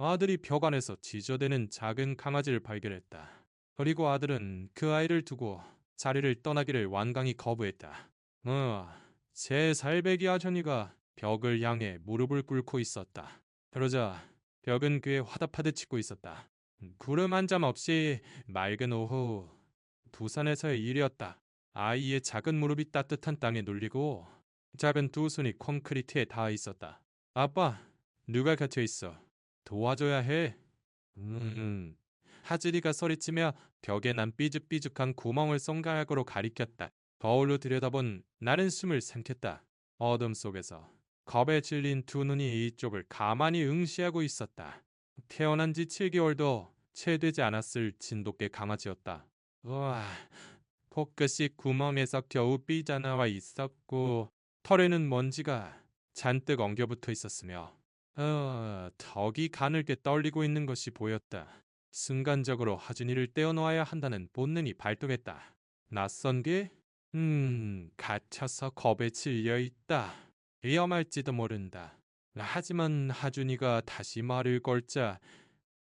아들이 벽 안에서 지저대는 작은 강아지를 발견했다. 그리고 아들은 그 아이를 두고 자리를 떠나기를 완강히 거부했다. 제 살배기 아전이가 벽을 향해 무릎을 꿇고 있었다. 그러자 벽은 그에 화답하듯 치고 있었다. 구름 한 점 없이 맑은 오후, 부산에서의 일이었다. 아이의 작은 무릎이 따뜻한 땅에 눌리고 작은 두 손이 콘크리트에 닿아 있었다. 아빠, 누가 갇혀 있어? 도와줘야 해. 음. 하즈리가 소리치며 벽에 난 삐죽삐죽한 구멍을 손가락으로 가리켰다. 거울로 들여다본 나는 숨을 삼켰다. 어둠 속에서 겁에 질린 두 눈이 이쪽을 가만히 응시하고 있었다. 태어난 지 7개월도 채 되지 않았을 진돗개 강아지였다. 우와, 코끝이 구멍에서 겨우 삐져나와 있었고 털에는 먼지가 잔뜩 엉겨붙어 있었으며 턱이 가늘게 떨리고 있는 것이 보였다. 순간적으로 하준이를 떼어놓아야 한다는 본능이 발동했다. 낯선 게? 갇혀서 겁에 질려 있다. 위험할지도 모른다. 하지만 하준이가 다시 말을 걸자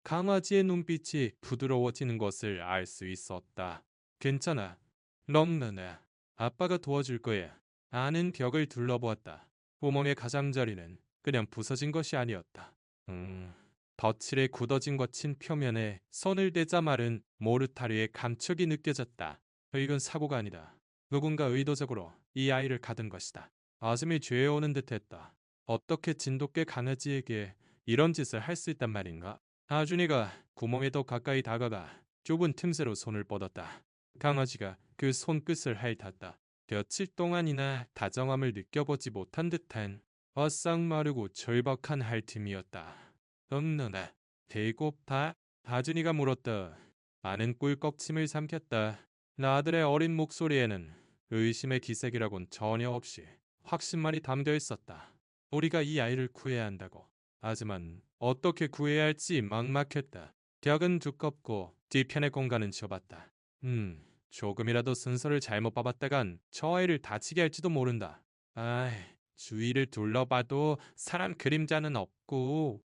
강아지의 눈빛이 부드러워지는 것을 알 수 있었다. 괜찮아. 럼느나. 아빠가 도와줄 거야. 아는 벽을 둘러보았다. 구멍의 가장자리는 그냥 부서진 것이 아니었다. 덧칠에 굳어진 거친 표면에 손을 대자 마른 모르타르의 감촉이 느껴졌다. 이건 사고가 아니다. 누군가 의도적으로 이 아이를 가둔 것이다. 가슴이 죄어오는 듯했다. 어떻게 진돗개 강아지에게 이런 짓을 할 수 있단 말인가? 하준이가 구멍에 더 가까이 다가가 좁은 틈새로 손을 뻗었다. 강아지가 그 손끝을 핥았다. 며칠 동안이나 다정함을 느껴보지 못한 듯한 바싹 마르고 절박한 핥음이었다. 엄너나 배고파? 하준이가 물었다. 아는 꿀꺽침을 삼켰다. 아들의 어린 목소리에는 의심의 기색이라곤 전혀 없이 확신만이 담겨 있었다. 우리가 이 아이를 구해야 한다고. 하지만 어떻게 구해야 할지 막막했다. 벽은 두껍고 뒤편의 공간은 좁았다. 조금이라도 순서를 잘못 봐봤다간 저 아이를 다치게 할지도 모른다. 아이, 주위를 둘러봐도 사람 그림자는 없고,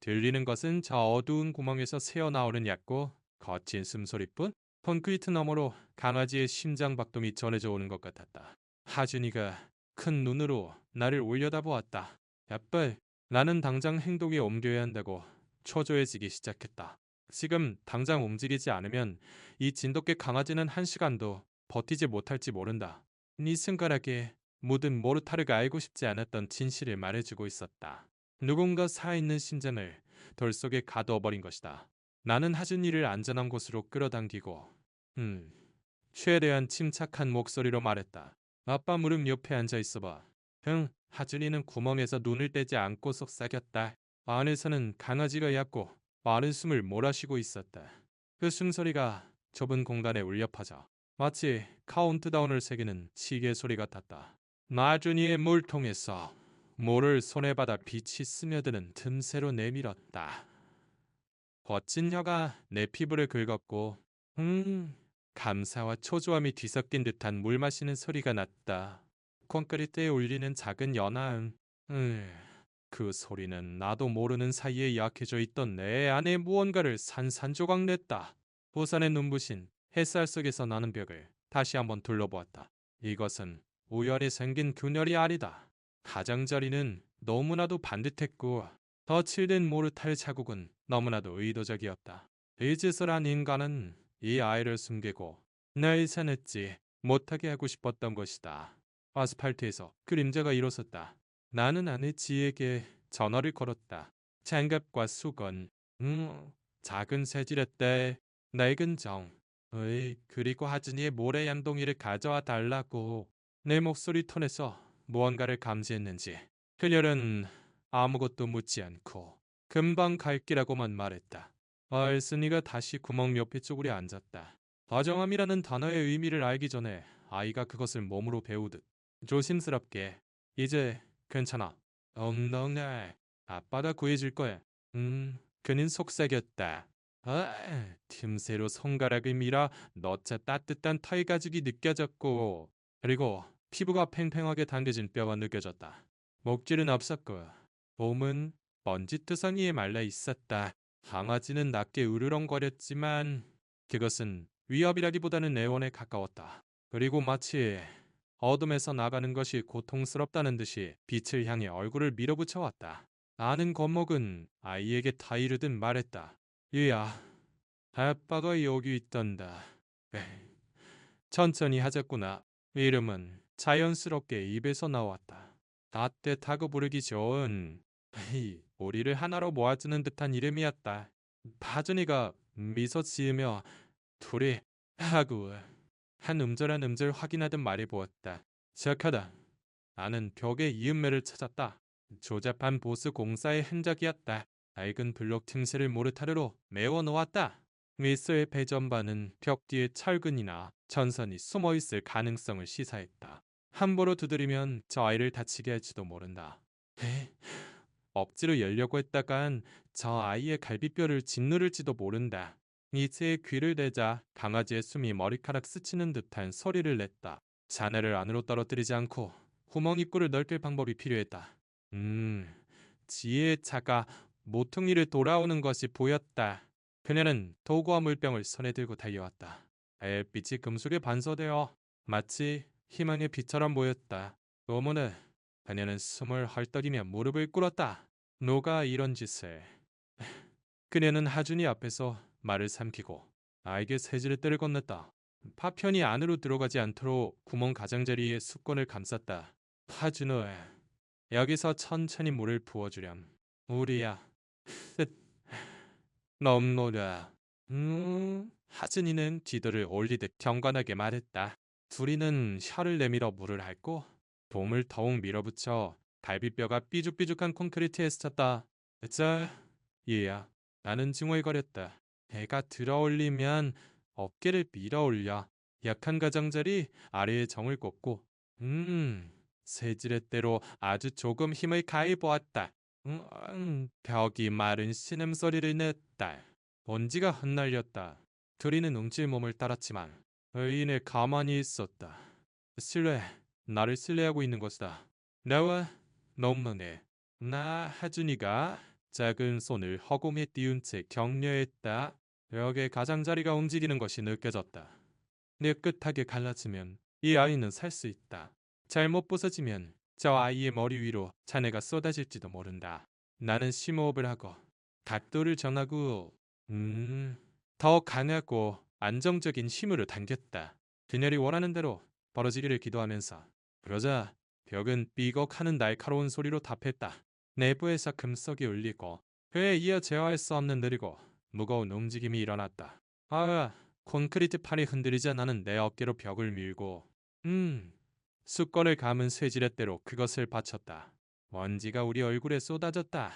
들리는 것은 저 어두운 구멍에서 새어나오는 얕고 거친 숨소리뿐. 콘크리트 너머로 강아지의 심장 박동이 전해져 오는 것 같았다. 하준이가 큰 눈으로 나를 올려다보았다. 야빨, 나는 당장 행동에 옮겨야 한다고 초조해지기 시작했다. 지금 당장 움직이지 않으면 이 진돗개 강아지는 1시간도 버티지 못할지 모른다. 네 손가락에 묻은 모르타르가 알고 싶지 않았던 진실을 말해주고 있었다. 누군가 살아있는 심장을 돌 속에 가두어버린 것이다. 나는 하준이를 안전한 곳으로 끌어당기고 최대한 침착한 목소리로 말했다. 아빠 무릎 옆에 앉아 있어봐. 하준이는 구멍에서 눈을 떼지 않고 속삭였다. 안에서는 강아지가 얕고 빠른 숨을 몰아쉬고 있었다. 그 숨소리가 좁은 공간에 울려 퍼져 마치 카운트다운을 새기는 시계 소리 같았다. 나준이의 물통에서 물을 손에 받아 빛이 스며드는 틈새로 내밀었다. 거친 혀가 내 피부를 긁었고 감사와 초조함이 뒤섞인 듯한 물 마시는 소리가 났다. 콘크리트에 울리는 작은 연화음. 그 소리는 나도 모르는 사이에 약해져 있던 내 안에 무언가를 산산조각 냈다. 부산의 눈부신 햇살 속에서 나는 벽을 다시 한번 둘러보았다. 이것은 우연히 생긴 균열이 아니다. 가장자리는 너무나도 반듯했고 더 칠된 모르탈 자국은 너무나도 의도적이었다. 이 짓을 한 인간은 이 아이를 숨기고 날 사냈지 못하게 하고 싶었던 것이다. 아스팔트에서 그림자가 일어섰다. 나는 아내 지에게 전화를 걸었다. 장갑과 수건, 작은 새지렛대, 낡은 정, 그리고 하진이의 모래 양동이를 가져와 달라고. 내 목소리 톤에서 무언가를 감지했는지 그녀는 아무것도 묻지 않고 금방 갈 기라고만 말했다. 알순이가 다시 구멍 옆에 쪼그려 앉았다. 다정함이라는 단어의 의미를 알기 전에 아이가 그것을 몸으로 배우듯 조심스럽게 이제 괜찮아. 엉덩아, 아빠가 구해줄 거야. 그는 속삭였다. 틈새로 손가락을 밀어 너차 따뜻한 털 가죽이 느껴졌고 그리고 피부가 팽팽하게 당겨진 뼈가 느껴졌다. 목줄은 없었고 몸은 먼지투성이에 말라 있었다. 강아지는 낮게 으르렁거렸지만 그것은 위협이라기보다는 애원에 가까웠다. 그리고 마치 어둠에서 나가는 것이 고통스럽다는 듯이 빛을 향해 얼굴을 밀어붙여 왔다. 아는 겁먹은 아이에게 타이르듯 말했다. 얘야, 아빠가 여기 있단다. 에이, 천천히 하자꾸나. 이름은 자연스럽게 입에서 나왔다. 따뜻하고 부르기 좋은 우리를 하나로 모아주는 듯한 이름이었다. 바준이가 미소 지으며 둘이 하고 한 음절 한 음절 확인하듯 말해보았다. 시작하다. 나는 벽에 이음매를 찾았다. 조잡한 보스 공사의 흔적이었다. 낡은 블록 틈새를 모르타르로 메워놓았다. 미스의 배전반은 벽 뒤에 철근이나 전선이 숨어있을 가능성을 시사했다. 함부로 두드리면 저 아이를 다치게 할지도 모른다. 억지로 열려고 했다간 저 아이의 갈비뼈를 짓누를지도 모른다. 이체에 귀를 대자 강아지의 숨이 머리카락 스치는 듯한 소리를 냈다. 자네를 안으로 떨어뜨리지 않고 구멍 입구를 넓힐 방법이 필요했다. 지혜의 차가 모퉁이를 돌아오는 것이 보였다. 그녀는 도구와 물병을 손에 들고 달려왔다. 햇빛이 금속에 반사되어 마치 희망의 빛처럼 보였다. 어머나, 그녀는 숨을 헐떡이며 무릎을 꿇었다. 누가 이런 짓을. 그녀는 하준이 앞에서 말을 삼키고 아이에게 세지렛대를 건넸다. 파편이 안으로 들어가지 않도록 구멍 가장자리에 수건을 감쌌다. 하준호, 여기서 천천히 물을 부어주렴. 우리야. 넘노라. 하준이는 뒤도를 올리듯 경건하게 말했다. 둘이는 혀를 내밀어 물을 핥고 돔을 더욱 밀어붙여 갈비뼈가 삐죽삐죽한 콘크리트에 스쳤다. 자, 얘야. 나는 중얼거렸다. 해가 들어올리면 어깨를 밀어올려. 약한 가장자리 아래에 정을 꽂고 새지렛대로 아주 조금 힘을 가해보았다. 벽이 마른 신음소리를 냈다. 먼지가 흩날렸다. 둘이는 웅질 몸을 따랐지만 의인을 가만히 있었다. 나를 신뢰하고 있는 것이다. 나와 너무네. 나 하준이가 작은 손을 허공에 띄운 채 격려했다. 벽의 가장자리가 움직이는 것이 느껴졌다. 깨끗하게 갈라지면 이 아이는 살 수 있다. 잘못 부서지면 저 아이의 머리 위로 잔해가 쏟아질지도 모른다. 나는 심호흡을 하고 각도를 정하고 더 강하고 안정적인 힘으로 당겼다. 그녀이 원하는 대로 벌어지기를 기도하면서. 그러자 벽은 삐걱하는 날카로운 소리로 답했다. 내부에서 금속이 울리고 그에 이어 제어할 수 없는 느리고 무거운 움직임이 일어났다. 콘크리트 판이 흔들리자 나는 내 어깨로 벽을 밀고 수건을 감은 쇠지렛대로 그것을 받쳤다. 먼지가 우리 얼굴에 쏟아졌다.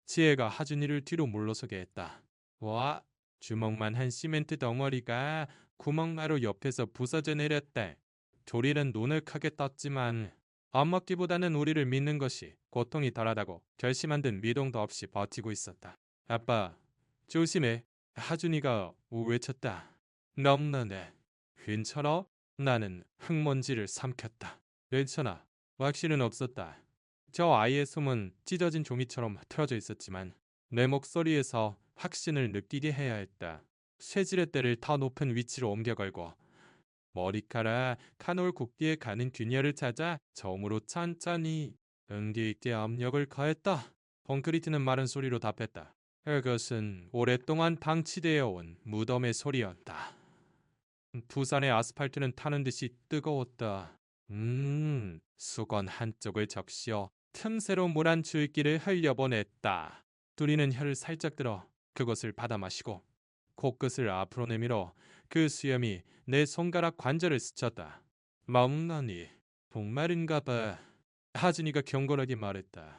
지혜가 하준이를 뒤로 물러서게 했다. 와, 주먹만 한 시멘트 덩어리가 구멍가로 옆에서 부서져 내렸다. 조리는 눈을 크게 떴지만 엇먹기보다는 우리를 믿는 것이 고통이 덜하다고 결심한 듯 미동도 없이 버티고 있었다. 아빠, 조심해. 하준이가 외쳤다. 넘나네. 괜찮아? 나는 흙먼지를 삼켰다. 괜찮아. 왁실은 없었다. 저 아이의 숨은 찢어진 종이처럼 틀어져 있었지만 내 목소리에서 확신을 느끼게 해야 했다. 쇠지렛대를 더 높은 위치로 옮겨 걸고 머리카락 카놀 굽기에 가는 균열을 찾아 저음으로 천천히 응기 있게 압력을 가했다. 콘크리트는 마른 소리로 답했다. 그것은 오랫동안 방치되어 온 무덤의 소리였다. 부산의 아스팔트는 타는 듯이 뜨거웠다. 수건 한쪽을 적시어 틈새로 물 한 줄기를 흘려보냈다. 둘이는 혀를 살짝 들어 그것을 받아 마시고 코끝을 앞으로 내밀어 그 수염이 내 손가락 관절을 스쳤다. 마음나니 목마른가 봐. 하진이가 경건하게 말했다.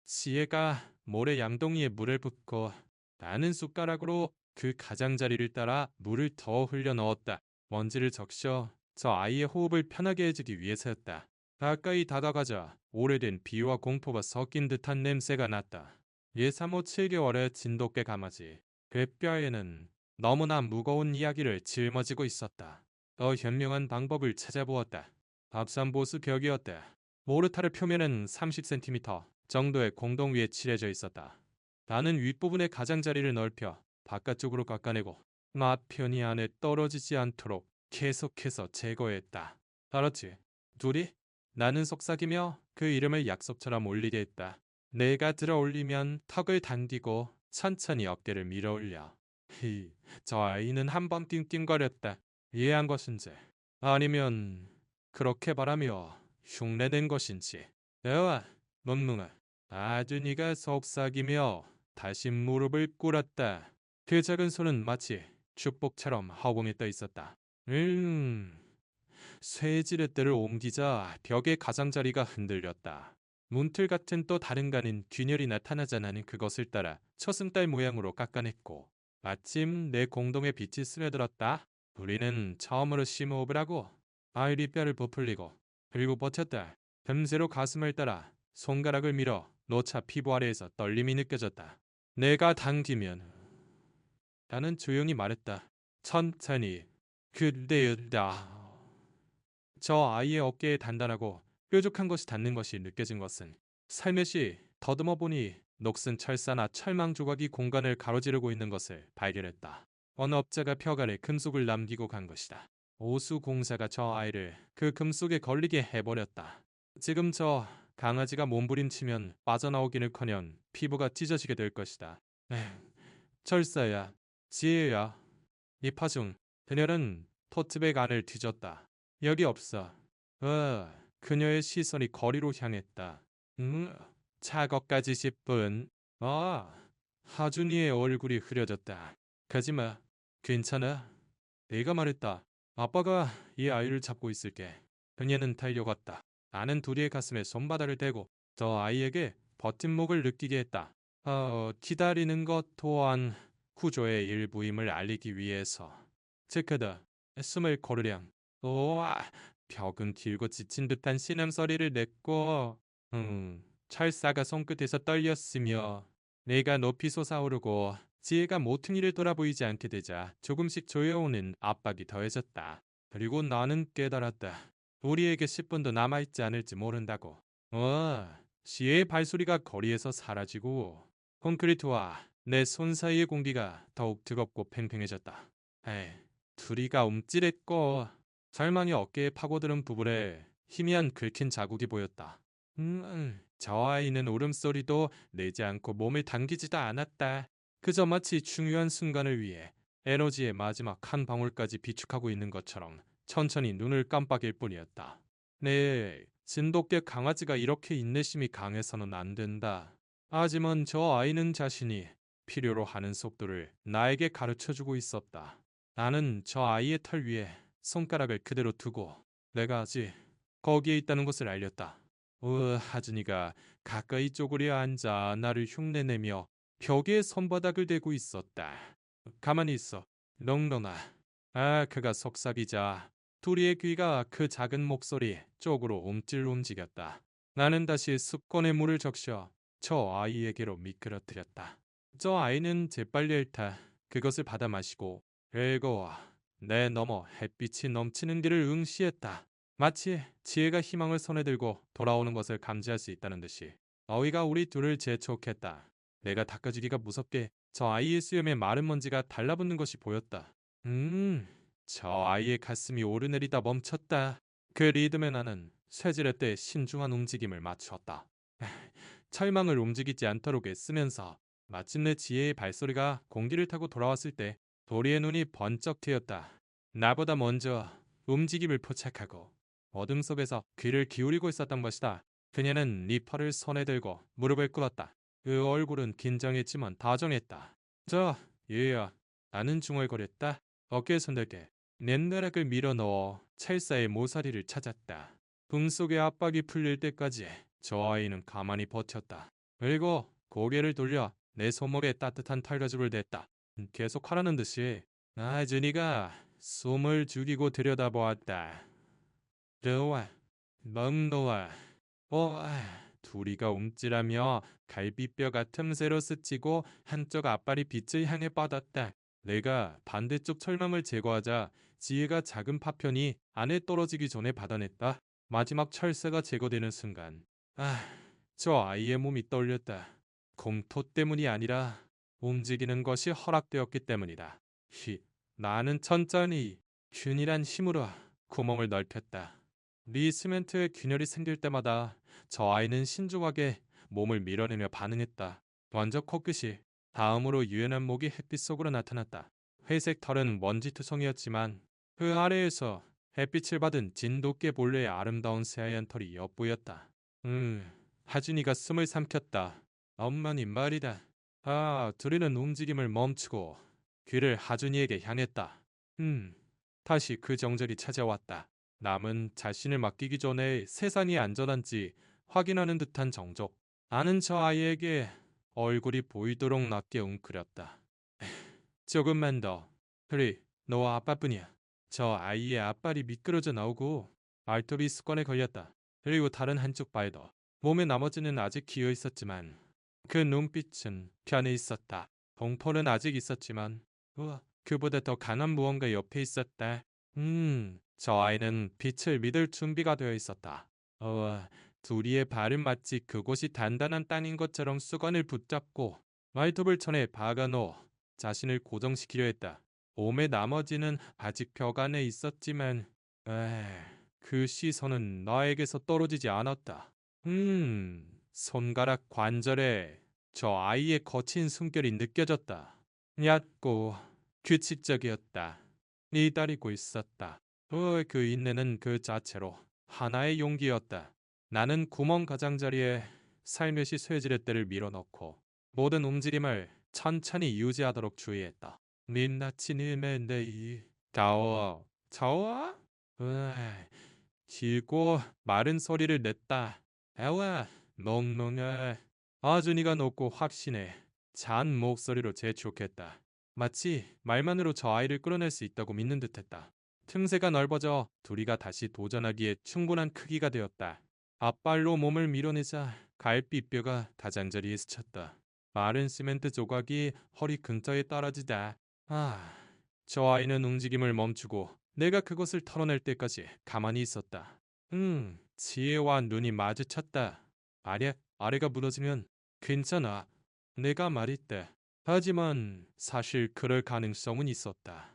지혜가 모래 양동이에 물을 붓고 나는 숟가락으로 그 가장자리를 따라 물을 더 흘려 넣었다. 먼지를 적셔 저 아이의 호흡을 편하게 해주기 위해서였다. 가까이 다가가자 오래된 비와 공포가 섞인 듯한 냄새가 났다. 예사모 7개월의 진돗개 강아지. 그 뼈에는 너무나 무거운 이야기를 짊어지고 있었다. 더 현명한 방법을 찾아보았다. 밥산보수 벽이었다. 모르타르 표면은 30cm, 정도의 공동 위에 칠해져 있었다. 나는 윗부분의 가장자리를 넓혀 바깥쪽으로 깎아내고 마편이 안에 떨어지지 않도록 계속해서 제거했다. 알았지? 둘이? 나는 속삭이며 그 이름을 약속처럼 올리게 했다. 내가 들어 올리면 턱을 당기고 천천히 어깨를 밀어 올려. 저 아이는 한 번 띵띵거렸다. 이해한 것인지 아니면 그렇게 바라며 흉내낸 것인지. 대화, 멍멍아. 아주 네가 속삭이며 다시 무릎을 꿇었다. 그 작은 손은 마치 축복처럼 허공에 떠 있었다. 쇠지렛대를 옮기자 벽의 가장자리가 흔들렸다. 문틀 같은 또 다른 가는 균열이 나타나자 나는 그것을 따라 초승달 모양으로 깎아냈고 마침 내 공동에 빛이 스며들었다. 우리는 처음으로 심호흡을 하고 아이리 뼈를 부풀리고 그리고 버텼다. 금세로 가슴을 따라 손가락을 밀어 노차 피부 아래에서 떨림이 느껴졌다. 내가 당기면 나는 조용히 말했다. 천천히 그대다. 저 아이의 어깨에 단단하고 뾰족한 것이 닿는 것이 느껴진 것은 살며시 더듬어 보니 녹슨 철사나 철망 조각이 공간을 가로지르고 있는 것을 발견했다. 어느 업자가 펴갈에 금속을 남기고 간 것이다. 오수 공사가 저 아이를 그 금속에 걸리게 해버렸다. 지금 저 강아지가 몸부림치면 빠져나오기는커녕 피부가 찢어지게 될 것이다. 에휴, 철사야, 지혜야. 이 파중 그녀는 토트백 안을 뒤졌다. 여기 없어. 그녀의 시선이 거리로 향했다. 차거까지 10분. 하준이의 얼굴이 흐려졌다. 가지마. 괜찮아. 내가 말했다. 아빠가 이 아이를 잡고 있을게. 그녀는 달려갔다. 나는 둘이의 가슴에 손바닥을 대고 저 아이에게 버팀목을 느끼게 했다. 기다리는 것 또한 구조의 일부임을 알리기 위해서. 체크다. 숨을 고르렴. 오아, 벽은 길고 지친 듯한 신음소리를 냈고 철사가 손끝에서 떨렸으며 내가 높이 솟아오르고 지혜가 모퉁이를 돌아보이지 않게 되자 조금씩 조여오는 압박이 더해졌다. 그리고 나는 깨달았다. 우리에게 10분도 남아있지 않을지 모른다고. 지혜의 발소리가 거리에서 사라지고 콘크리트와 내 손 사이의 공기가 더욱 뜨겁고 팽팽해졌다. 둘이가 움찔했고 절망이 어깨에 파고드는 부분에 희미한 긁힌 자국이 보였다. 저 아이는 울음소리도 내지 않고 몸을 당기지도 않았다. 그저 마치 중요한 순간을 위해 에너지의 마지막 한 방울까지 비축하고 있는 것처럼 천천히 눈을 깜빡일 뿐이었다. 네, 진돗개 강아지가 이렇게 인내심이 강해서는 안 된다. 하지만 저 아이는 자신이 필요로 하는 속도를 나에게 가르쳐주고 있었다. 나는 저 아이의 털 위에 손가락을 그대로 두고 내가 아직 거기에 있다는 것을 알렸다. 하준이가 가까이 쪼그려 앉아 나를 흉내내며 벽에 손바닥을 대고 있었다. 가만히 있어. 롱롱아. 그가 속삭이자 둘이의 귀가 그 작은 목소리 쪽으로 움찔움직였다. 나는 다시 습관의 물을 적셔 저 아이에게로 미끄러뜨렸다. 저 아이는 재빨리 핥아 그것을 받아 마시고 그리고 내 너머 햇빛이 넘치는 길을 응시했다. 마치 지혜가 희망을 손에 들고 돌아오는 것을 감지할 수 있다는 듯이 어휘가 우리 둘을 재촉했다. 내가 닦아주기가 무섭게 저 아이의 수염에 마른 먼지가 달라붙는 것이 보였다. 저 아이의 가슴이 오르내리다 멈췄다. 그 리듬에 나는 쇠지렛대의 신중한 움직임을 맞추었다. 철망을 움직이지 않도록 애쓰면서 마침내 지혜의 발소리가 공기를 타고 돌아왔을 때 도리의 눈이 번쩍 트였다. 나보다 먼저 움직임을 포착하고 어둠 속에서 귀를 기울이고 있었던 것이다. 그녀는 니퍼를 손에 들고 무릎을 꿇었다. 그 얼굴은 긴장했지만 다정했다. 얘야. 나는 중얼거렸다. 어깨에 손들게 넷나락을 밀어넣어 찰사의 모서리를 찾았다. 붕 속의 압박이 풀릴 때까지 저 아이는 가만히 버텼다. 그리고 고개를 돌려 내 손목에 따뜻한 털가죽을 댔다. 계속 하라는 듯이 준이가 숨을 죽이고 들여다보았다. 너와 멍너와 둘이가 움찔하며 갈비뼈가 틈새로 스치고 한쪽 앞발이 빛을 향해 뻗었다. 내가 반대쪽 철망을 제거하자 지혜가 작은 파편이 안에 떨어지기 전에 받아냈다. 마지막 철사가 제거되는 순간 저 아이의 몸이 떨렸다. 공포 때문이 아니라 움직이는 것이 허락되었기 때문이다. 나는 천천히 균일한 힘으로 구멍을 넓혔다. 리스멘트에 균열이 생길 때마다 저 아이는 신중하게 몸을 밀어내며 반응했다. 먼저 코끝이, 다음으로 유연한 목이 햇빛 속으로 나타났다. 회색 털은 먼지투성이었지만 그 아래에서 햇빛을 받은 진돗개 본래의 아름다운 새하얀 털이 엿보였다. 하준이가 숨을 삼켰다. 엄마님 말이다. 둘이는 움직임을 멈추고 귀를 하준이에게 향했다. 다시 그 정절이 찾아왔다. 남은 자신을 맡기기 전에 세상이 안전한지 확인하는 듯한 정적. 나는 저 아이에게 얼굴이 보이도록 낮게 웅크렸다. 조금만 더. 그래, 너와 아빠뿐이야. 저 아이의 앞발이 미끄러져 나오고 발톱이 습관에 걸렸다. 그리고 다른 한쪽 발도. 몸의 나머지는 아직 기어 있었지만 그 눈빛은 편해 있었다. 공포는 아직 있었지만 그보다 더 강한 무언가 옆에 있었다. 저 아이는 빛을 믿을 준비가 되어 있었다. 둘이의 발은 마치 그곳이 단단한 땅인 것처럼 수건을 붙잡고 말톱을 천에 박아놓어 자신을 고정시키려 했다. 몸의 나머지는 아직 벽 안에 있었지만 그 시선은 나에게서 떨어지지 않았다. 손가락 관절에 저 아이의 거친 숨결이 느껴졌다. 얕고 규칙적이었다. 니다리고 있었다. 그 인내는 그 자체로 하나의 용기였다. 나는 구멍 가장자리에 살며시 쇠지렛대를 밀어넣고 모든 움직임을 천천히 유지하도록 주의했다. 민낯이 니메네이 자워 길고 마른 소리를 냈다. 에와 멍멍해. 아준이가 높고 확신에 잔 목소리로 재촉했다. 마치 말만으로 저 아이를 끌어낼 수 있다고 믿는 듯했다. 틈새가 넓어져 둘이가 다시 도전하기에 충분한 크기가 되었다. 앞발로 몸을 밀어내자 갈비뼈가 가장자리에 스쳤다. 마른 시멘트 조각이 허리 근처에 떨어지다. 저 아이는 움직임을 멈추고 내가 그것을 털어낼 때까지 가만히 있었다. 지혜와 눈이 마주쳤다. 아래가 무너지면 괜찮아. 내가 말했대. 하지만 사실 그럴 가능성은 있었다.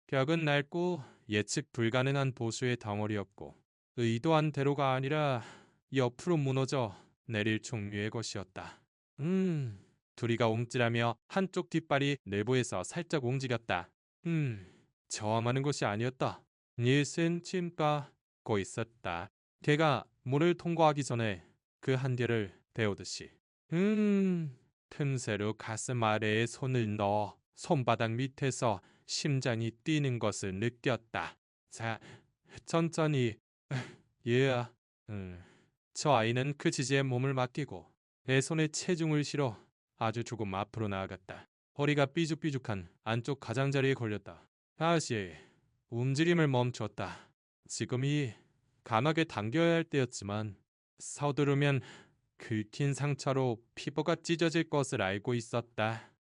벽은 낡고 예측 불가능한 보수의 덩어리였고 의도한 대로가 아니라 옆으로 무너져 내릴 종류의 것이었다. 둘이가 움찔하며 한쪽 뒷발이 내부에서 살짝 움직였다. 저항하는 것이 아니었다. 1cm 고 있었다. 걔가 문을 통과하기 전에 그 한계를 배우듯이. 틈새로 가슴 아래에 손을 넣어 손바닥 밑에서 심장이 뛰는 것을 느꼈다. 자, 천천히. 얘야. 저 아이는 그 지지에 몸을 맡기고 내 손에 체중을 실어 아주 조금 앞으로 나아갔다. 허리가 삐죽삐죽한 안쪽 가장자리에 걸렸다. 다시 움직임을 멈췄다. 지금이 강하게 당겨야 할 때였지만 서두르면 긁힌 상처로 피부가 찢어질 것을 알고 있었다.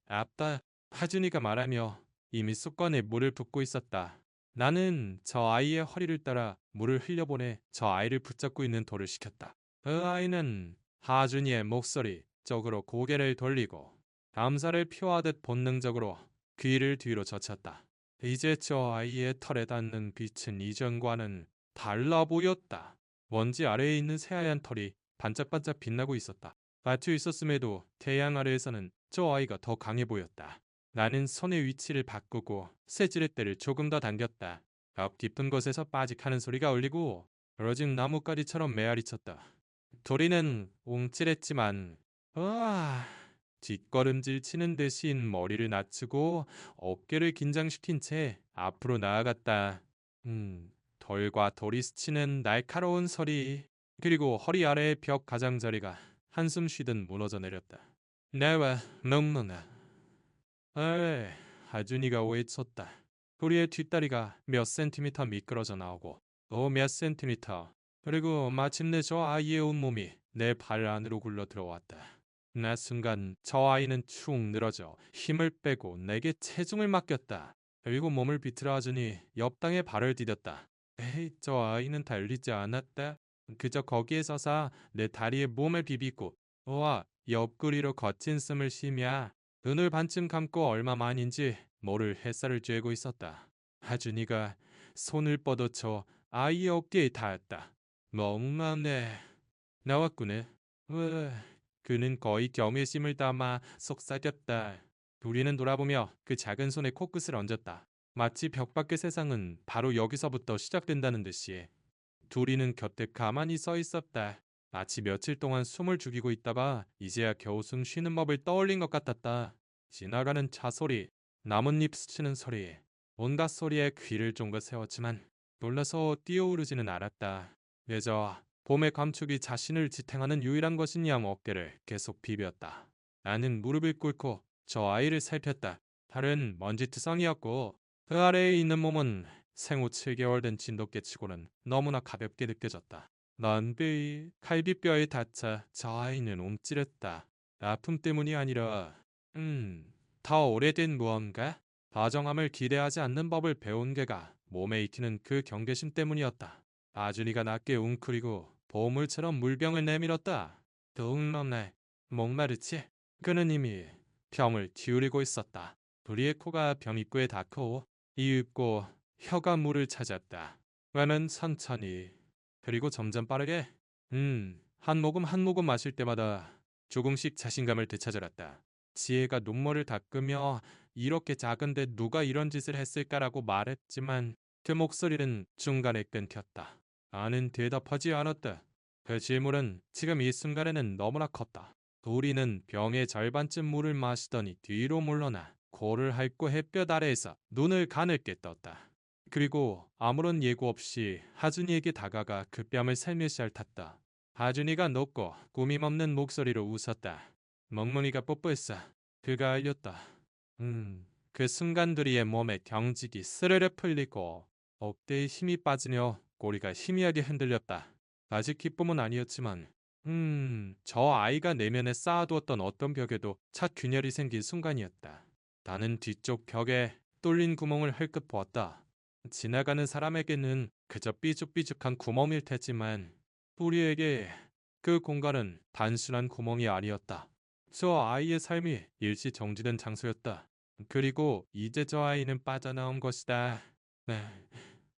아빠, 하준이가 말하며 이미 습관에 물을 붓고 있었다. 나는 저 아이의 허리를 따라 물을 흘려보내 저 아이를 붙잡고 있는 돌을 시켰다. 그 아이는 하준이의 목소리 쪽으로 고개를 돌리고 감사를 표하듯 본능적으로 귀를 뒤로 젖혔다. 이제 저 아이의 털에 닿는 빛은 이전과는 달라 보였다. 먼지 아래에 있는 새하얀 털이 반짝반짝 빛나고 있었다. 갇혀 있었음에도 태양 아래에서는 저 아이가 더 강해 보였다. 나는 손의 위치를 바꾸고 쇠지렛대를 조금 더 당겼다. 벽 깊은 곳에서 빠직하는 소리가 울리고 부러진 나뭇가지처럼 메아리쳤다. 도리는 움찔했지만 뒷걸음질 치는 대신 머리를 낮추고 어깨를 긴장시킨 채 앞으로 나아갔다. 돌과 돌이 스치는 날카로운 소리, 그리고 허리 아래의 벽 가장자리가 한숨 쉬듯 무너져 내렸다. 내와 멍멍아. 하준이가 외쳤다. 우리의 뒷다리가 몇 센티미터 미끄러져 나오고 또 몇 센티미터, 그리고 마침내 저 아이의 온몸이 내 발 안으로 굴러 들어왔다. 나 순간 저 아이는 축 늘어져 힘을 빼고 내게 체중을 맡겼다. 그리고 몸을 비틀어 하더니 옆 땅에 발을 디뎠다. 저 아이는 달리지 않았다. 그저 거기에 서서 내 다리에 몸을 비비고 와 옆구리로 거친 숨을 쉬며 눈을 반쯤 감고 얼마만인지 모를 햇살을 쬐고 있었다. 하준이가 손을 뻗어쳐 아이의 어깨에 닿았다. 멍만해. 나왔구네. 으, 그는 거의 경외심을 담아 속삭였다. 우리는 돌아보며 그 작은 손에 코끝을 얹었다. 마치 벽 밖의 세상은 바로 여기서부터 시작된다는 듯이. 둘이는 곁에 가만히 서 있었다. 마치 며칠 동안 숨을 죽이고 있다가 이제야 겨우 숨 쉬는 법을 떠올린 것 같았다. 지나가는 차 소리, 나뭇잎 스치는 소리, 온갖 소리에 귀를 쫑긋 세웠지만 놀라서 뛰어오르지는 않았다. 그저 봄의 감축이 자신을 지탱하는 유일한 것인 양 어깨를 계속 비볐다. 나는 무릎을 꿇고 저 아이를 살폈다. 팔은 먼지투성이었고 그 아래에 있는 몸은 생후 7개월 된 진돗개치고는 너무나 가볍게 느껴졌다. 난 갈비뼈에 닿자 저 아이는 움찔했다. 아픔 때문이 아니라 더 오래된 무언가? 다정함을 기대하지 않는 법을 배운 개가 몸에 익히는 그 경계심 때문이었다. 아준이가 낮게 웅크리고 보물처럼 물병을 내밀었다. 더욱 넌날 목마르지? 그는 이미 병을 기울이고 있었다. 우리의 코가 병 입구에 닿고 이윽고 혀가 물을 찾았다. 왜는 천천히 그리고 점점 빠르게 한 모금 한 모금 마실 때마다 조금씩 자신감을 되찾아갔다. 지혜가 눈물을 닦으며 이렇게 작은데 누가 이런 짓을 했을까라고 말했지만 그 목소리는 중간에 끊겼다. 나는 대답하지 않았다. 그 질문은 지금 이 순간에는 너무나 컸다. 우리는 병의 절반쯤 물을 마시더니 뒤로 물러나 코를 핥고 햇볕 아래에서 눈을 가늘게 떴다. 그리고 아무런 예고 없이 하준이에게 다가가 그 뺨을 살며시 핥았다. 하준이가 높고 꾸밈 없는 목소리로 웃었다. 멍멍이가 뽀뽀했어. 그가 알렸다. 그 순간 둘이의 몸에 경직이 스르르 풀리고 어깨에 힘이 빠지며 꼬리가 희미하게 흔들렸다. 아직 기쁨은 아니었지만 저 아이가 내면에 쌓아두었던 어떤 벽에도 차 균열이 생긴 순간이었다. 나는 뒤쪽 벽에 뚫린 구멍을 흘끗 보았다. 지나가는 사람에게는 그저 삐죽삐죽한 구멍일 테지만 우리에게 그 공간은 단순한 구멍이 아니었다. 저 아이의 삶이 일시 정지된 장소였다. 그리고 이제 저 아이는 빠져나온 것이다. 네,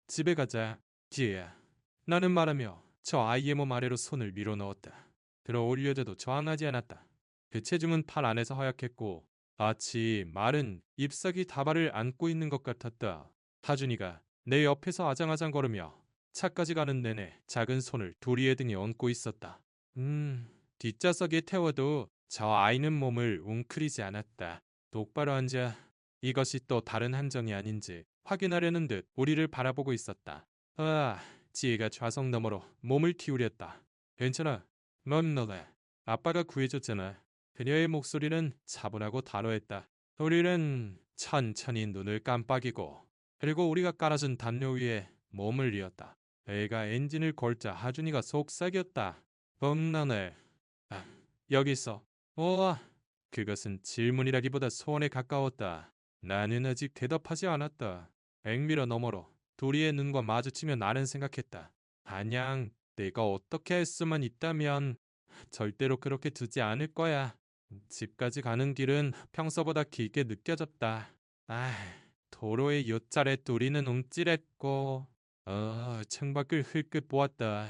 집에 가자. 지혜야. 나는 말하며 저 아이의 몸 아래로 손을 밀어 넣었다. 들어 올려줘도 저항하지 않았다. 그 체중은 팔 안에서 허약했고 마치 마른 잎사귀 다발을 안고 있는 것 같았다. 하준이가 내 옆에서 아장아장 걸으며 차까지 가는 내내 작은 손을 도리의 등에 얹고 있었다. 뒷좌석에 태워도 저 아이는 몸을 웅크리지 않았다. 똑바로 앉아. 이것이 또 다른 함정이 아닌지 확인하려는 듯 우리를 바라보고 있었다. 지혜가 좌석 너머로 몸을 기울였다. 괜찮아. 넌 너래. 아빠가 구해줬잖아. 그녀의 목소리는 차분하고 단호했다. 우리는 천천히 눈을 깜빡이고 그리고 우리가 깔아준 담요 위에 몸을 이었다. 배가 엔진을 걸자 하준이가 속삭였다. 너네 여기 있어. 우와. 그것은 질문이라기보다 소원에 가까웠다. 나는 아직 대답하지 않았다. 백미러 너머로 도리의 눈과 마주치며 나는 생각했다. 단양 내가 어떻게 할 수만 있다면 절대로 그렇게 두지 않을 거야. 집까지 가는 길은 평소보다 길게 느껴졌다. 도로의 요짤에 둘이는 움찔했고 창밖을 흘끗 보았다.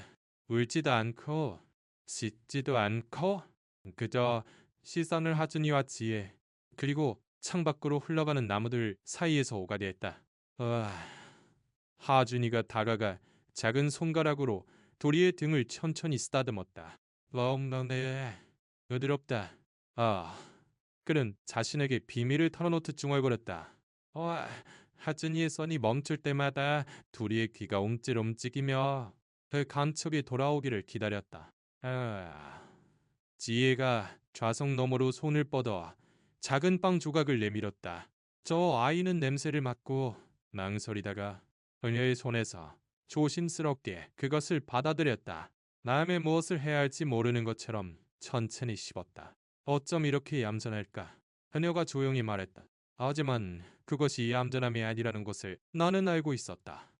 울지도 않고 짖지도 않고 그저 시선을 하준이와 지혜 그리고 창밖으로 흘러가는 나무들 사이에서 오가리했다. 하준이가 다가가 작은 손가락으로 도리의 등을 천천히 쓰다듬었다. 너무너네 어지럽다. 그는 자신에게 비밀을 털어놓듯 중얼거렸다. 하준이의 손이 멈출 때마다 도리의 귀가 움찔움직이며 그 감촉이 돌아오기를 기다렸다. 지혜가 좌석 너머로 손을 뻗어 작은 빵 조각을 내밀었다. 저 아이는 냄새를 맡고 망설이다가 그녀의 손에서 조심스럽게 그것을 받아들였다. 남의 무엇을 해야 할지 모르는 것처럼 천천히 씹었다. 어쩜 이렇게 얌전할까? 그녀가 조용히 말했다. 하지만 그것이 얌전함이 아니라는 것을 나는 알고 있었다.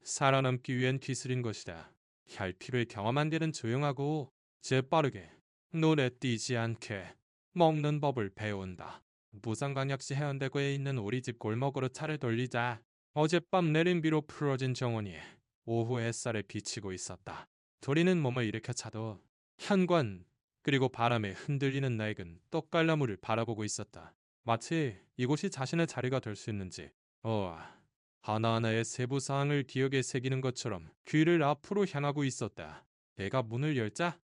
살아남기 위한 기술인 것이다. 혈피를 경험한 데는 조용하고 재빠르게 눈에 띄지 않게 먹는 법을 배운다. 부산광역시 해운대구에 있는 우리 집 골목으로 차를 돌리자 어젯밤 내린 비로 풀어진 정원이 오후 햇살에 비치고 있었다. 둘이는 몸을 일으켜 차도 현관 그리고 바람에 흔들리는 낡은 떡갈나무를 바라보고 있었다. 마치 이곳이 자신의 자리가 될 수 있는지 하나하나의 세부 사항을 기억에 새기는 것처럼 귀를 앞으로 향하고 있었다. 내가 문을 열자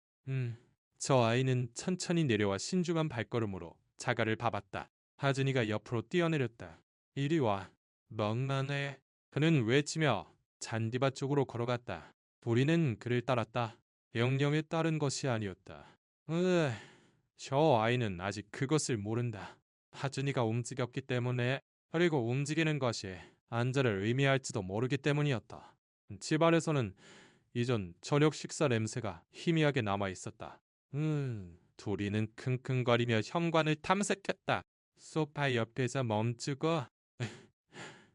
저 아이는 천천히 내려와 신중한 발걸음으로 자가를 밟았다. 하진이가 옆으로 뛰어내렸다. 이리 와. 멍나네. 그는 외치며 잔디밭 쪽으로 걸어갔다. 우리는 그를 따랐다. 영영에 따른 것이 아니었다. 저 아이는 아직 그것을 모른다. 하준이가 움직였기 때문에 그리고 움직이는 것이 안전을 의미할지도 모르기 때문이었다. 집 안에서는 이전 저녁 식사 냄새가 희미하게 남아 있었다. 둘이는 킁킁거리며 현관을 탐색했다. 소파 옆에서 멈추고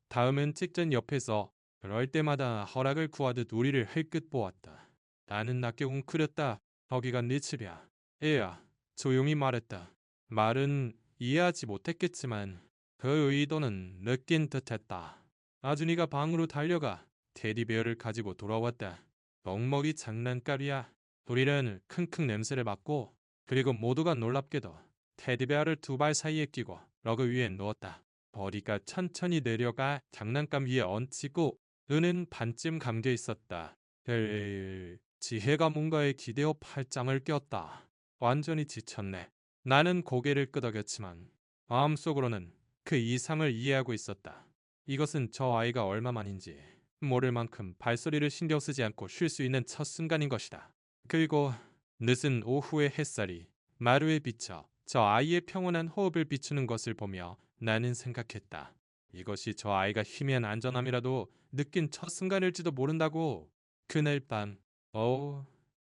다음은 직전 옆에서 그럴 때마다 허락을 구하듯 우리를 흘끗 보았다. 나는 낮게 웅크렸다. 거기가 네 집이야. 애야, 조용히 말했다. 말은 이해하지 못했겠지만 그 의도는 느낀 듯했다. 아준이가 방으로 달려가 테디베어를 가지고 돌아왔다. 멍멍이 장난감이야. 우리는 킁킁 냄새를 맡고 그리고 모두가 놀랍게도 테디베어를 두 발 사이에 끼고 러그 위에 누웠다. 버리가 천천히 내려가 장난감 위에 얹히고 은은 반쯤 감겨 있었다. 지혜가 뭔가에 기대어 팔짱을 꼈다. 완전히 지쳤네. 나는 고개를 끄덕였지만 마음속으로는 그 이상을 이해하고 있었다. 이것은 저 아이가 얼마만인지 모를 만큼 발소리를 신경 쓰지 않고 쉴 수 있는 첫 순간인 것이다. 그리고 늦은 오후의 햇살이 마루에 비쳐 저 아이의 평온한 호흡을 비추는 것을 보며 나는 생각했다. 이것이 저 아이가 희미한 안전함이라도 느낀 첫 순간일지도 모른다고. 그날 밤,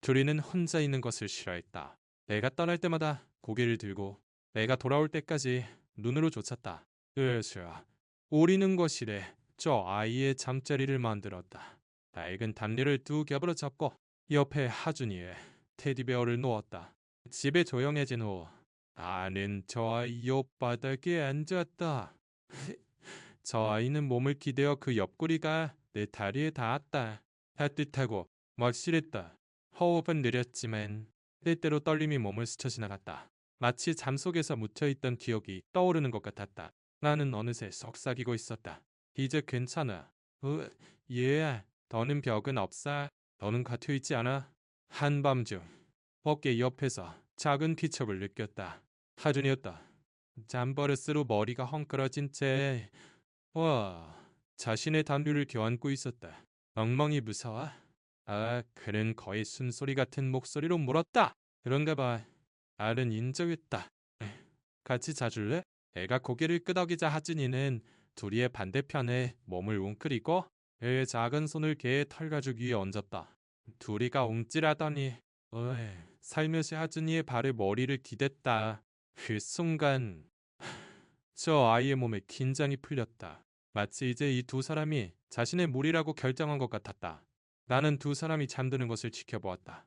둘이는 혼자 있는 것을 싫어했다. 내가 떠날 때마다 고개를 들고 내가 돌아올 때까지 눈으로 쫓았다. 으쌰, 오리는 것이래. 저 아이의 잠자리를 만들었다. 낡은 담요를 두 겹으로 접고 옆에 하준이의 테디베어를 놓았다. 집에 조용해진 후 나는 저 아이 옆바닥에 앉았다. 저 아이는 몸을 기대어 그 옆구리가 내 다리에 닿았다. 따뜻하고 멋실했다. 호흡은 느렸지만 때때로 떨림이 몸을 스쳐 지나갔다. 마치 잠속에서 묻혀있던 기억이 떠오르는 것 같았다. 나는 어느새 속삭이고 있었다. 이제 괜찮아. 얘, 더는 벽은 없어. 더는 갇혀있지 않아. 한밤중 어깨 옆에서 작은 기척을 느꼈다. 하준이었다. 잠버릇으로 머리가 헝클어진 채 자신의 담요를 껴안고 있었다. 엉망이 무서워? 그는 거의 순소리 같은 목소리로 물었다. 그런가 봐. 알은 인정했다. 같이 자줄래? 애가 고개를 끄덕이자 하진이는 둘이의 반대편에 몸을 웅크리고 그의 작은 손을 개의 털가죽 위에 얹었다. 둘이가 움찔하더니 살며시 하진이의 발에 머리를 기댔다. 그 순간 저 아이의 몸에 긴장이 풀렸다. 마치 이제 이 두 사람이 자신의 무리라고 결정한 것 같았다. 나는 두 사람이 잠드는 것을 지켜보았다.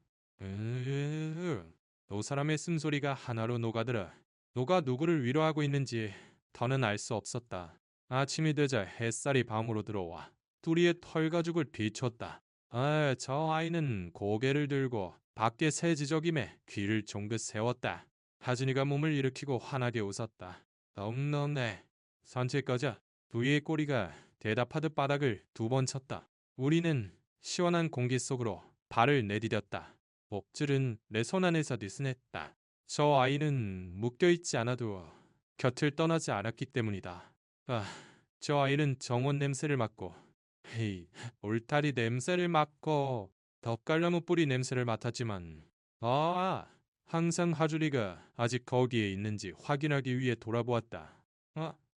두 사람의 숨소리가 하나로 녹아들어 누가 누구를 위로하고 있는지 더는 알 수 없었다. 아침이 되자 햇살이 방으로 들어와 둘이의 털가죽을 비췄다. 저 아이는 고개를 들고 밖에 새지적임에 귀를 종긋 세웠다. 하진이가 몸을 일으키고 환하게 웃었다. 넉넉네. 산책 가자. 부이의 꼬리가 대답하듯 바닥을 두 번 쳤다. 우리는 시원한 공기 속으로 발을 내디뎠다. 목줄은 내 손 안에서 느슨했다. 저 아이는 묶여있지 않아도 곁을 떠나지 않았기 때문이다. 저 아이는 정원 냄새를 맡고 울타리 냄새를 맡고 덧갈나무 뿌리 냄새를 맡았지만 항상 하주리가 아직 거기에 있는지 확인하기 위해 돌아보았다.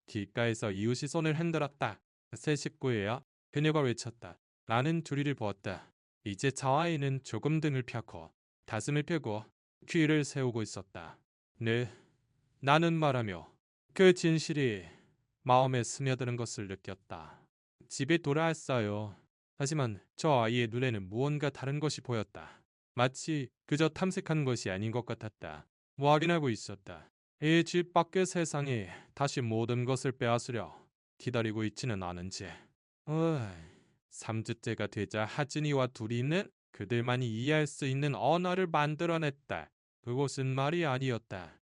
뒷가에서 이웃이 손을 흔들었다. 새 식구예요. 그녀가 외쳤다. 나는 주리를 보았다. 이제 저 아이는 조금 등을 펴고 가슴을 펴고 귀를 세우고 있었다. 네, 나는 말하며 그 진실이 마음에 스며드는 것을 느꼈다. 집에 돌아왔어요. 하지만 저 아이의 눈에는 무언가 다른 것이 보였다. 마치 그저 탐색하는 것이 아닌 것 같았다. 확인하고 있었다. 이 집 밖의 세상이 다시 모든 것을 빼앗으려 기다리고 있지는 않은지. 3주째가 되자 하진이와 둘이는 그들만이 이해할 수 있는 언어를 만들어냈다. 그곳은 말이 아니었다.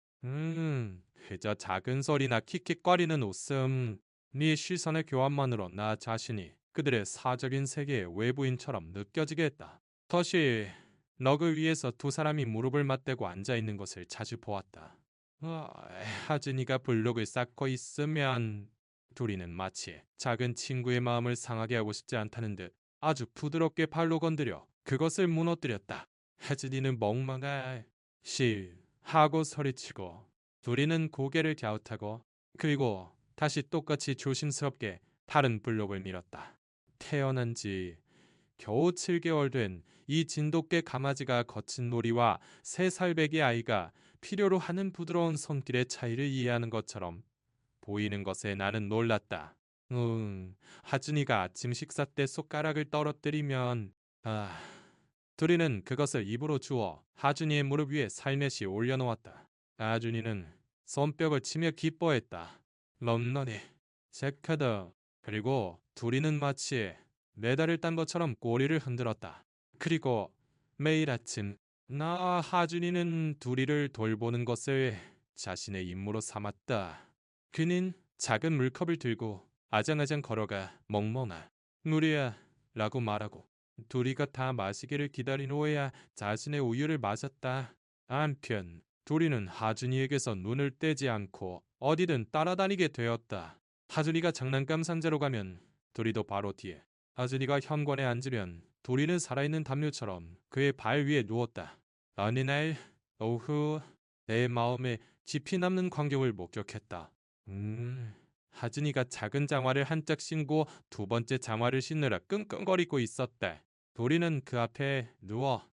그저 작은 소리나 킥킥거리는 웃음. 네 시선의 교환만으로 나 자신이 그들의 사적인 세계의 외부인처럼 느껴지게 했다. 덫이 러그 위에서 두 사람이 무릎을 맞대고 앉아있는 것을 자주 보았다. 어, 하진이가 블록을 쌓고 있으면 둘이는 마치 작은 친구의 마음을 상하게 하고 싶지 않다는 듯 아주 부드럽게 발로 건드려 그것을 무너뜨렸다. 하진이는 멍멍아 실 하고 소리치고 둘이는 고개를 갸웃하고 그리고 다시 똑같이 조심스럽게 다른 블록을 밀었다. 태어난 지 겨우 7개월 된 이 진돗개 강아지가 거친 놀이와 3살배기 아이가 필요로 하는 부드러운 손길의 차이를 이해하는 것처럼 보이는 것에 나는 놀랐다. 하준이가 아침 식사 때 숟가락을 떨어뜨리면 둘이는 그것을 입으로 주워 하준이의 무릎 위에 살며시 올려놓았다. 하준이는 손뼉을 치며 기뻐했다. 런런이 체크드. 그리고 둘이는 마치 메달을 딴 것처럼 꼬리를 흔들었다. 그리고 매일 아침 나 하준이는 둘이를 돌보는 것을 자신의 임무로 삼았다. 그는 작은 물컵을 들고 아장아장 걸어가 멍멍아 물이야 라고 말하고 둘이가 다 마시기를 기다린 후에야 자신의 우유를 마셨다. 한편 둘이는 하준이에게서 눈을 떼지 않고 어디든 따라다니게 되었다. 하준이가 장난감 상자로 가면 둘이도 바로 뒤에, 하준이가 현관에 앉으면 둘이는 살아있는 담요처럼 그의 발 위에 누웠다. 어느 날 오후 내 마음에 깊이 남는 광경을 목격했다. 하진이가 작은 장화를 한 짝 신고 두 번째 장화를 신느라 끙끙거리고 있었다. 도리는 그 앞에 누워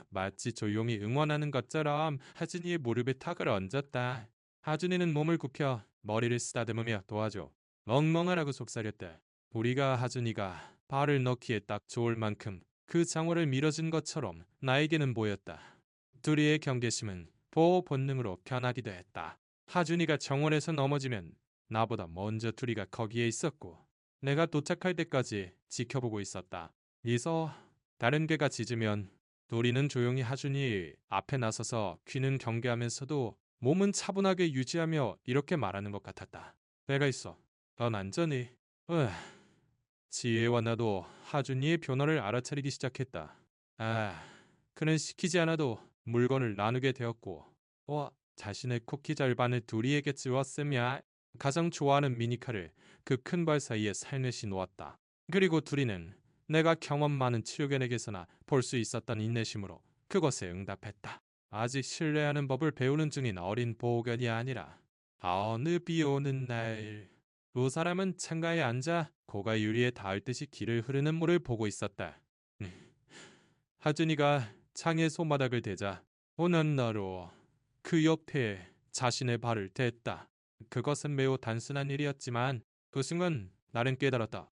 마치 조용히 응원하는 것처럼 하진이의 무릎에 턱을 얹었다. 하진이는 몸을 굽혀 머리를 쓰다듬으며 도와줘. 멍멍하라고 속삭였다. 도리가 하진이가 발을 넣기에 딱 좋을 만큼 그 장화를 밀어준 것처럼 나에게는 보였다. 둘이의 경계심은 보호 본능으로 변하기도 했다. 하준이가 정원에서 넘어지면 나보다 먼저 둘이가 거기에 있었고 내가 도착할 때까지 지켜보고 있었다. 이서 다른 개가 짖으면 둘이는 조용히 하준이 앞에 나서서 귀는 경계하면서도 몸은 차분하게 유지하며 이렇게 말하는 것 같았다. 내가 있어. 넌 안전히. 지혜와 나도 하준이의 변화를 알아차리기 시작했다. 그는 시키지 않아도 물건을 나누게 되었고 자신의 쿠키 절반을 둘이에게 주었으며 가장 좋아하는 미니카를 그 큰 발 사이에 살며시 놓았다. 그리고 둘이는 내가 경험 많은 치료견에게서나 볼 수 있었던 인내심으로 그것에 응답했다. 아직 신뢰하는 법을 배우는 중인 어린 보호견이 아니라 어느 비 오는 날 두 사람은 창가에 앉아 고가 유리에 닿을 듯이 길을 흐르는 물을 보고 있었다. 하준이가 창의 손바닥을 대자 오는 나로 그 옆에 자신의 발을 댔다. 그것은 매우 단순한 일이었지만 그 순간 나는 깨달았다.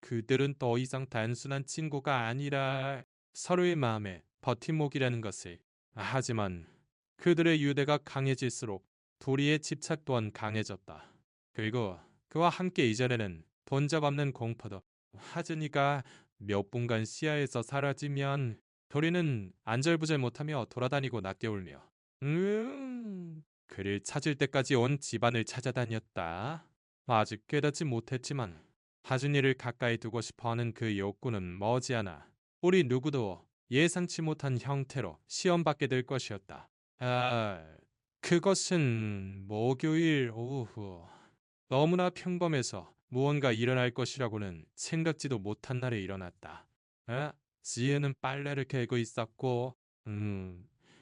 그들은 더 이상 단순한 친구가 아니라 서로의 마음에 버팀목이라는 것을. 하지만 그들의 유대가 강해질수록 도리의 집착 또한 강해졌다. 그리고 그와 함께 이전에는 본 적 없는 공포도. 하진이가 몇 분간 시야에서 사라지면 도리는 안절부절 못하며 돌아다니고 낚여울며 그를 찾을 때까지 온 집안을 찾아다녔다. 아직 깨닫지 못했지만 하준이를 가까이 두고 싶어하는 그 욕구는 머지않아 우리 누구도 예상치 못한 형태로 시험받게 될 것이었다. 그것은 목요일 오후 너무나 평범해서 무언가 일어날 것이라고는 생각지도 못한 날에 일어났다. 지혜는 빨래를 개고 있었고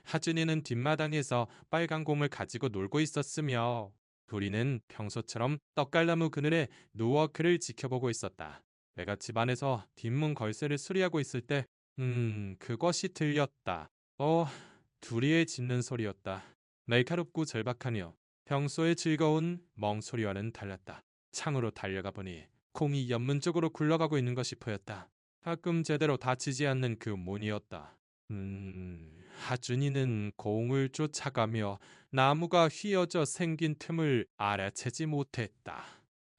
하준이는 뒷마당에서 빨간 공을 가지고 놀고 있었으며 둘이는 평소처럼 떡갈나무 그늘에 누워 그를 지켜보고 있었다. 내가 집안에서 뒷문 걸쇠를 수리하고 있을 때 그것이 들렸다. 둘이의 짖는 소리였다. 날카롭고 절박하며 평소의 즐거운 멍소리와는 달랐다. 창으로 달려가 보니 공이 연문 쪽으로 굴러가고 있는 것이 보였다. 가끔 제대로 닫히지 않는 그 문이었다. 하준이는 공을 쫓아가며 나무가 휘어져 생긴 틈을 알아채지 못했다.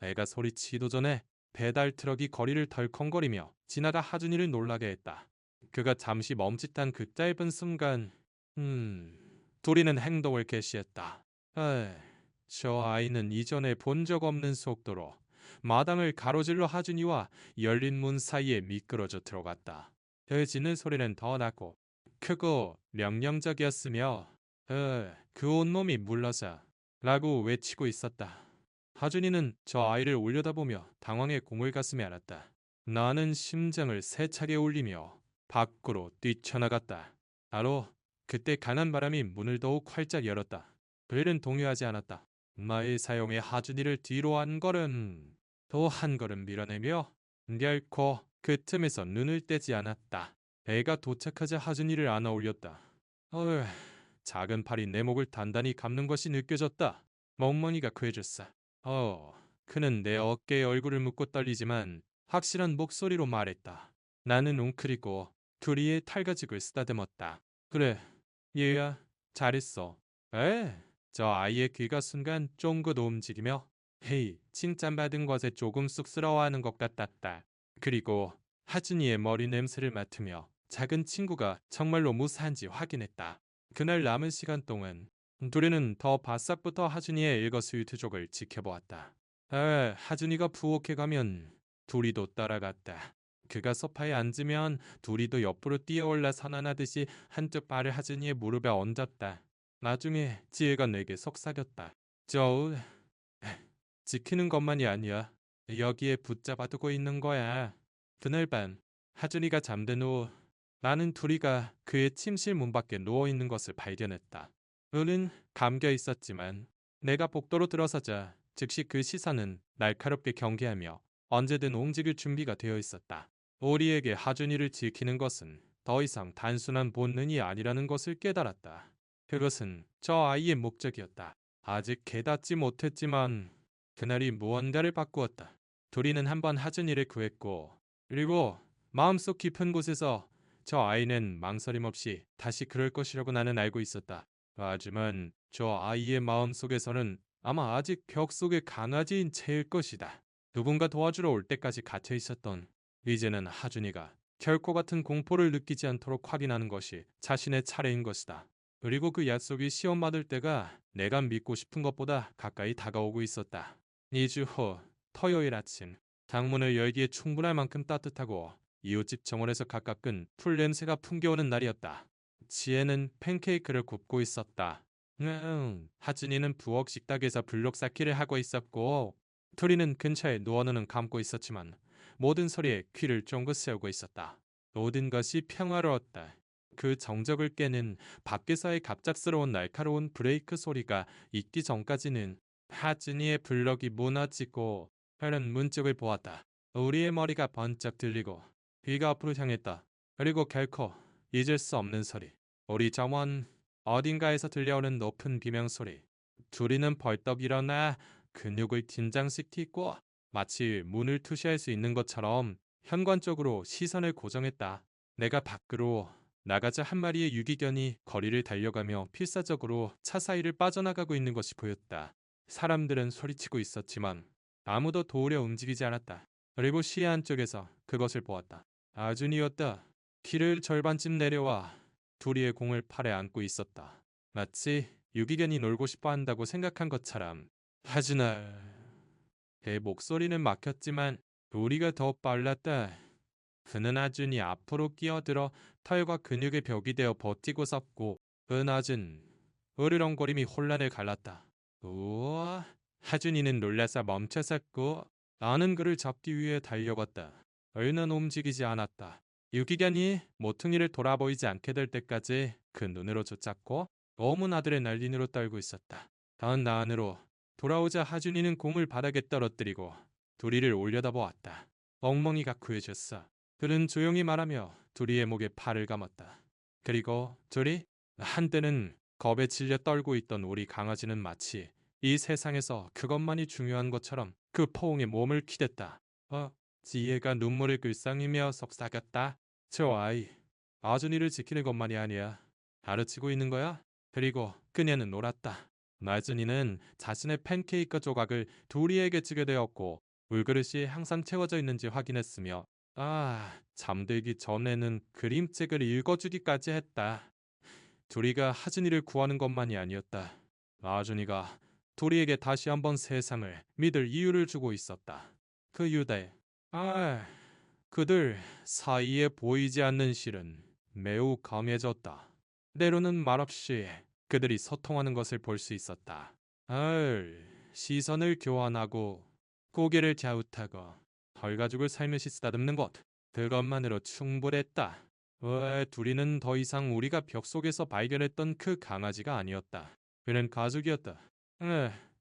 애가 소리치기도 전에 배달 트럭이 거리를 덜컹거리며 지나가 하준이를 놀라게 했다. 그가 잠시 멈칫한 그 짧은 순간, 둘이는 행동을 개시했다. 저 아이는 이전에 본 적 없는 속도로 마당을 가로질러 하준이와 열린 문 사이에 미끄러져 들어갔다. 그 짖는 소리는 더 나고 크고 명령적이었으며 그 온몸이 물러자 라고 외치고 있었다. 하준이는 저 아이를 올려다보며 당황해 공을 가슴에 안았다. 나는 심장을 세차게 울리며 밖으로 뛰쳐나갔다. 바로 그때 강한 바람이 문을 더욱 활짝 열었다. 그일은 동요하지 않았다. 마의 사용에 하준이를 뒤로 한 걸음, 또 한 걸음 밀어내며 결코 그 틈에서 눈을 떼지 않았다. 애가 도착하자 하준이를 안아 올렸다. 작은 팔이 내 목을 단단히 감는 것이 느껴졌다. 멍멍이가 구해줬어. 그는 내 어깨에 얼굴을 묻고 떨리지만 확실한 목소리로 말했다. 나는 웅크리고 두리의 탈가죽을 쓰다듬었다. 그래, 얘야, 잘했어. 저 아이의 귀가 순간 쫑긋 움직이며 헤이, 칭찬받은 것에 조금 쑥스러워하는 것 같았다. 그리고 하준이의 머리 냄새를 맡으며 작은 친구가 정말로 무사한지 확인했다. 그날 남은 시간 동안 둘이는 더 바싹부터 하준이의 일거수일투족을 지켜보았다. 하준이가 부엌에 가면 둘이도 따라갔다. 그가 소파에 앉으면 둘이도 옆으로 뛰어올라 선언하듯이 한쪽 발을 하준이의 무릎에 얹었다. 나중에 지혜가 내게 속삭였다. 저우, 지키는 것만이 아니야. 여기에 붙잡아두고 있는 거야. 그날 밤 하준이가 잠든 후 나는 둘이가 그의 침실 문 밖에 누워있는 것을 발견했다. 눈은 감겨 있었지만 내가 복도로 들어서자 즉시 그 시선은 날카롭게 경계하며 언제든 움직일 준비가 되어 있었다. 우리에게 하준이를 지키는 것은 더 이상 단순한 본능이 아니라는 것을 깨달았다. 그것은 저 아이의 목적이었다. 아직 깨닫지 못했지만 그날이 무언가를 바꾸었다. 둘이는 한번 하준이를 구했고 그리고 마음속 깊은 곳에서 저 아이는 망설임 없이 다시 그럴 것이라고 나는 알고 있었다. 하지만 저 아이의 마음속에서는 아마 아직 벽 속의 강아지인 채일 것이다. 누군가 도와주러 올 때까지 갇혀 있었던 이제는 하준이가 결코 같은 공포를 느끼지 않도록 확인하는 것이 자신의 차례인 것이다. 그리고 그 약속이 시험받을 때가 내가 믿고 싶은 것보다 가까이 다가오고 있었다. 2주 후 토요일 아침 창문을 열기에 충분할 만큼 따뜻하고 이웃집 정원에서 가깝은 풀 냄새가 풍겨오는 날이었다. 지혜는 팬케이크를 굽고 있었다. 하준이는 부엌 식탁에서 블록 쌓기를 하고 있었고 둘이는 근처에 누워 눈은 감고 있었지만 모든 소리에 귀를 쫑긋 세우고 있었다. 모든 것이 평화로웠다. 그 정적을 깨는 밖에서의 갑작스러운 날카로운 브레이크 소리가 있기 전까지는 하준이의 블럭이 무너지고 하는 문쪽을 보았다. 우리의 머리가 번쩍 들리고 귀가 앞으로 향했다. 그리고 결코 잊을 수 없는 소리. 우리 정원 어딘가에서 들려오는 높은 비명소리. 둘이는 벌떡 일어나 근육을 긴장시키고 마치 문을 투시할 수 있는 것처럼 현관 쪽으로 시선을 고정했다. 내가 밖으로 나가자 한 마리의 유기견이 거리를 달려가며 필사적으로 차 사이를 빠져나가고 있는 것이 보였다. 사람들은 소리치고 있었지만 아무도 도우려 움직이지 않았다. 그리고 시야 한쪽에서 그것을 보았다. 아준이었다. 키를 절반쯤 내려와 둘이의 공을 팔에 안고 있었다. 마치 유기견이 놀고 싶어 한다고 생각한 것처럼. 하준아. 제 목소리는 막혔지만 우리가 더 빨랐다. 그는 하준이 앞으로 끼어들어 털과 근육의 벽이 되어 버티고 섰고 그 낮은 으르렁거림이 혼란을 갈랐다. 우와. 하준이는 놀라서 멈춰섰고 나는 그를 잡기 위해 달려갔다. 얼른 움직이지 않았다. 유기견이 모퉁이를 돌아보이지 않게 될 때까지 그 눈으로 쫓았고 검은 아드레날린으로 떨고 있었다. 다음 나 안으로 돌아오자 하준이는 공을 바닥에 떨어뜨리고 둘이를 올려다보았다. 엉멍이가 구해줬어. 그는 조용히 말하며 둘이의 목에 팔을 감았다. 그리고 둘이 한때는 겁에 질려 떨고 있던 우리 강아지는 마치 이 세상에서 그것만이 중요한 것처럼 그 포옹에 몸을 기댔다. 지혜가 눈물을 글썽이며 속삭였다. 저 아이, 아준이를 지키는 것만이 아니야. 가르치고 있는 거야? 그리고 그녀는 놀았다. 나준이는 자신의 팬케이크 조각을 도리에게 주게 되었고 물그릇이 항상 채워져 있는지 확인했으며 잠들기 전에는 그림책을 읽어주기까지 했다. 도리가 하준이를 구하는 것만이 아니었다. 아준이가 도리에게 다시 한번 세상을 믿을 이유를 주고 있었다. 그 유대, 아, 그들 사이에 보이지 않는 실은 매우 강해졌다. 때로는 말없이 그들이 소통하는 것을 볼 수 있었다. 시선을 교환하고 고개를 갸웃하고 덜가죽을 살며시 쓰다듬는 것. 그것만으로 충분했다. 왜 둘이는 더 이상 우리가 벽 속에서 발견했던 그 강아지가 아니었다. 그는 가족이었다.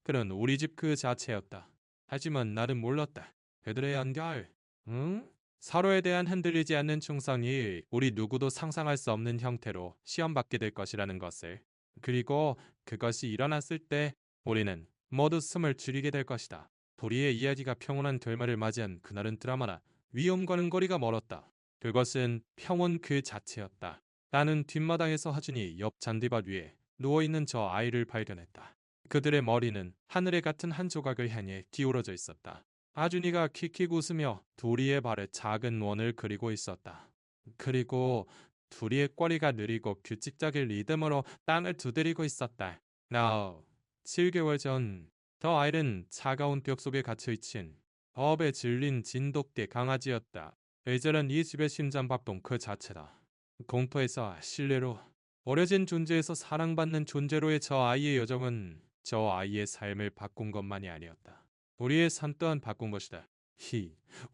그는 우리 집 그 자체였다. 하지만 나는 몰랐다. 그들의 연결, 응? 서로에 대한 흔들리지 않는 충성이 우리 누구도 상상할 수 없는 형태로 시험받게 될 것이라는 것을. 그리고 그것이 일어났을 때 우리는 모두 숨을 줄이게 될 것이다. 도리의 이야기가 평온한 결말을 맞이한 그날은 드라마나 위험과는 거리가 멀었다. 그것은 평온 그 자체였다. 나는 뒷마당에서 하준이 옆 잔디밭 위에 누워있는 저 아이를 발견했다. 그들의 머리는 하늘에 같은 한 조각을 향해 기울어져 있었다. 하준이가 킥킥 웃으며 도리의 발에 작은 원을 그리고 있었다. 그리고 도리의 꼬리가 느리고 규칙적인 리듬으로 땅을 두드리고 있었다. 7개월 전, 저 아이는 차가운 벽 속에 갇혀있친 법에 질린 진돗개 강아지였다. 이제는 이 집의 심장박동 그 자체다. 공터에서 실내로 버려진 존재에서 사랑받는 존재로의 저 아이의 여정은 저 아이의 삶을 바꾼 것만이 아니었다. 우리의 삶 또한 바꾼 것이다.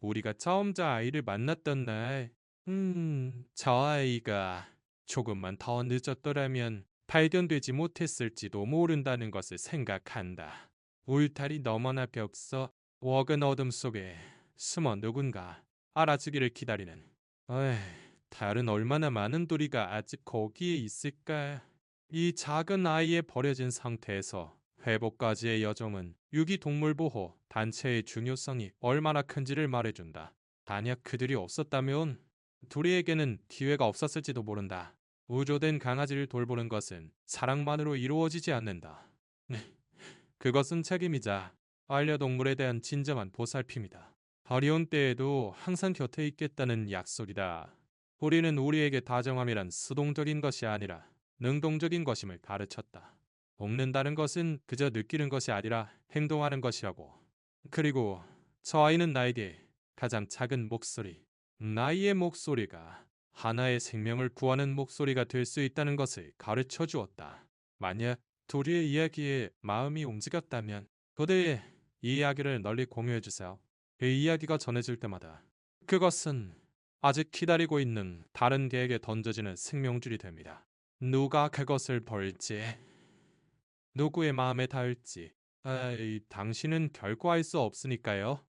우리가 처음 저 아이를 만났던 날, 저 아이가 조금만 더 늦었더라면 발견되지 못했을지도 모른다는 것을 생각한다. 울타리 너머나 벽서, 워근 어둠 속에 숨어 누군가 알아주기를 기다리는. 에이, 다른 얼마나 많은 도리가 아직 거기에 있을까? 이 작은 아이의 버려진 상태에서 회복까지의 여정은 유기동물보호 단체의 중요성이 얼마나 큰지를 말해준다. 만약 그들이 없었다면 둘이에게는 기회가 없었을지도 모른다. 우조된 강아지를 돌보는 것은 사랑만으로 이루어지지 않는다. 그것은 책임이자 반려동물에 대한 진정한 보살핌이다. 어려운 때에도 항상 곁에 있겠다는 약속이다. 우리는 우리에게 다정함이란 수동적인 것이 아니라 능동적인 것임을 가르쳤다. 볶는다는 것은 그저 느끼는 것이 아니라 행동하는 것이라고. 그리고 저 아이는 나에게 가장 작은 목소리, 나이의 목소리가 하나의 생명을 구하는 목소리가 될 수 있다는 것을 가르쳐 주었다. 만약 도리의 이야기에 마음이 움직였다면 그대의 이 이야기를 널리 공유해 주세요. 그 이야기가 전해질 때마다 그것은 아직 기다리고 있는 다른 개에게 던져지는 생명줄이 됩니다. 누가 그것을 벌지, 누구의 마음에 닿을지, 당신은 결코 알 수 없으니까요.